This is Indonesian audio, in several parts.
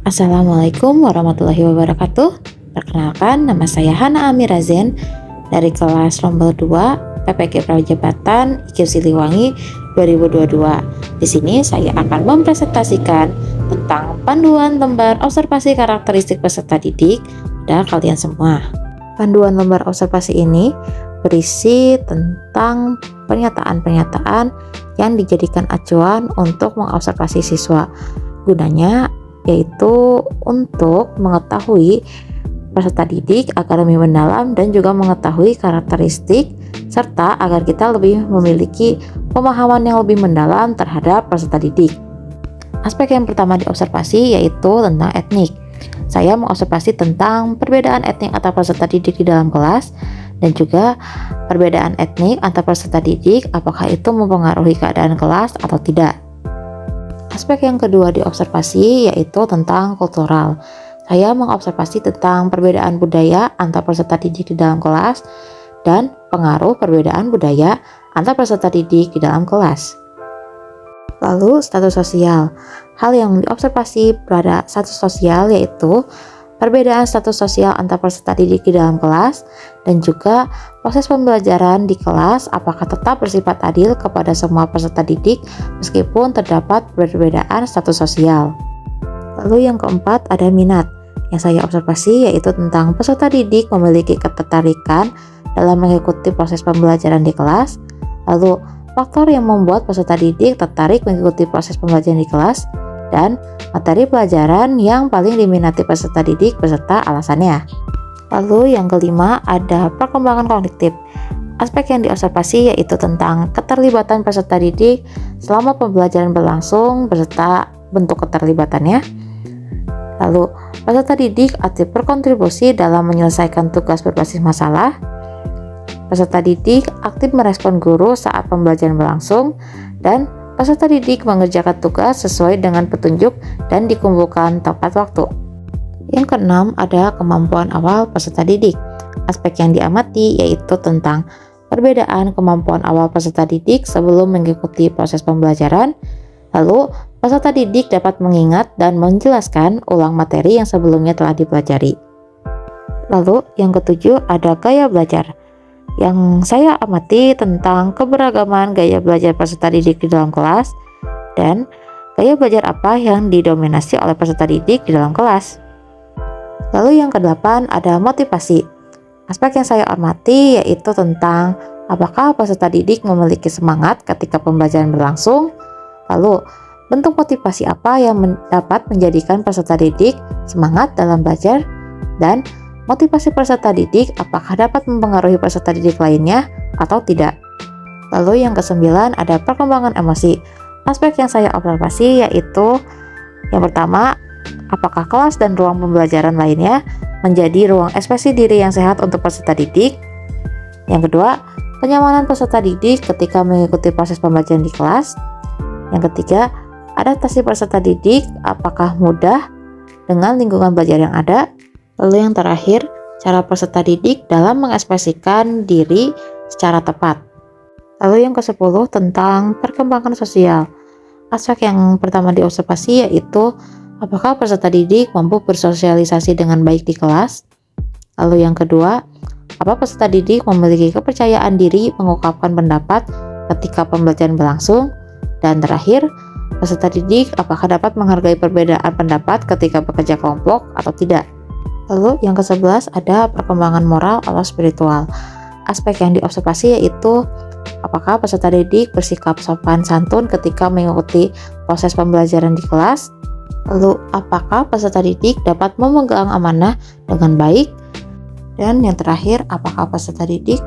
Assalamualaikum warahmatullahi wabarakatuh. Perkenalkan, nama saya Hana Amira Zen dari kelas Rombel 2 PPG Prajabatan IQ Siliwangi 2022. Di sini saya akan mempresentasikan tentang panduan lembar observasi karakteristik peserta didik pada kalian semua. Panduan lembar observasi ini berisi tentang pernyataan-pernyataan yang dijadikan acuan untuk mengobservasi siswa. Gunanya yaitu untuk mengetahui peserta didik agar lebih mendalam dan juga mengetahui karakteristik serta agar kita lebih memiliki pemahaman yang lebih mendalam terhadap peserta didik. Aspek yang pertama diobservasi yaitu tentang etnik. Saya mengobservasi tentang perbedaan etnik antar peserta didik di dalam kelas dan juga perbedaan etnik antar peserta didik, apakah itu mempengaruhi keadaan kelas atau tidak. Aspek yang kedua diobservasi yaitu tentang kultural. Saya mengobservasi tentang perbedaan budaya antar peserta didik di dalam kelas dan pengaruh perbedaan budaya antar peserta didik di dalam kelas. Lalu status sosial. Hal yang diobservasi pada status sosial yaitu perbedaan status sosial antar peserta didik di dalam kelas dan juga proses pembelajaran di kelas apakah tetap bersifat adil kepada semua peserta didik meskipun terdapat perbedaan status sosial. Lalu yang keempat ada minat. Yang saya observasi yaitu tentang peserta didik memiliki ketertarikan dalam mengikuti proses pembelajaran di kelas. Lalu faktor yang membuat peserta didik tertarik mengikuti proses pembelajaran di kelas dan materi pelajaran yang paling diminati peserta didik beserta alasannya. Lalu yang kelima ada perkembangan kognitif. Aspek yang diobservasi yaitu tentang keterlibatan peserta didik selama pembelajaran berlangsung beserta bentuk keterlibatannya. Lalu peserta didik aktif berkontribusi dalam menyelesaikan tugas berbasis masalah. Peserta didik aktif merespon guru saat pembelajaran berlangsung dan peserta didik mengerjakan tugas sesuai dengan petunjuk dan dikumpulkan tepat waktu. Yang keenam ada kemampuan awal peserta didik. Aspek yang diamati yaitu tentang perbedaan kemampuan awal peserta didik sebelum mengikuti proses pembelajaran. Lalu peserta didik dapat mengingat dan menjelaskan ulang materi yang sebelumnya telah dipelajari. Lalu yang ketujuh ada gaya belajar. Yang saya amati tentang keberagaman gaya belajar peserta didik di dalam kelas dan gaya belajar apa yang didominasi oleh peserta didik di dalam kelas. Lalu yang kedelapan ada motivasi. Aspek yang saya amati yaitu tentang apakah peserta didik memiliki semangat ketika pembelajaran berlangsung, lalu bentuk motivasi apa yang dapat menjadikan peserta didik semangat dalam belajar, dan motivasi peserta didik apakah dapat mempengaruhi peserta didik lainnya atau tidak. Lalu yang kesembilan ada perkembangan emosi. Aspek yang saya observasi yaitu yang pertama, apakah kelas dan ruang pembelajaran lainnya menjadi ruang ekspresi diri yang sehat untuk peserta didik. Yang kedua, kenyamanan peserta didik ketika mengikuti proses pembelajaran di kelas. Yang ketiga, adaptasi peserta didik apakah mudah dengan lingkungan belajar yang ada. Lalu yang terakhir, cara peserta didik dalam mengekspresikan diri secara tepat. Lalu yang ke-10 tentang perkembangan sosial. Aspek yang pertama diobservasi yaitu apakah peserta didik mampu bersosialisasi dengan baik di kelas. Lalu yang kedua, apa peserta didik memiliki kepercayaan diri mengungkapkan pendapat ketika pembelajaran berlangsung. Dan terakhir, peserta didik apakah dapat menghargai perbedaan pendapat ketika bekerja kelompok atau tidak. Lalu yang ke-11 ada perkembangan moral atau spiritual. Aspek yang diobservasi yaitu apakah peserta didik bersikap sopan santun ketika mengikuti proses pembelajaran di kelas. Lalu apakah peserta didik dapat memegang amanah dengan baik. Dan yang terakhir, apakah peserta didik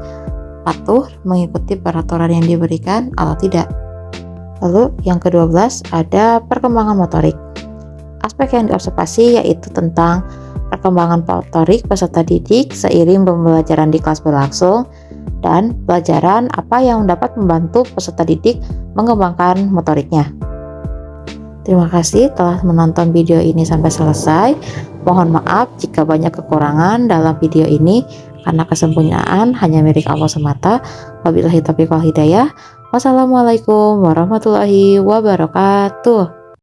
patuh mengikuti peraturan yang diberikan atau tidak. Lalu yang ke-12 ada perkembangan motorik. Aspek yang diobservasi yaitu tentang perkembangan motorik peserta didik seiring pembelajaran di kelas berlangsung dan pelajaran apa yang dapat membantu peserta didik mengembangkan motoriknya. Terima kasih telah menonton video ini sampai selesai. Mohon maaf jika banyak kekurangan dalam video ini karena kesempurnaan hanya milik Allah semata. Wabillahi taufiq wal hidayah. Wassalamualaikum warahmatullahi wabarakatuh.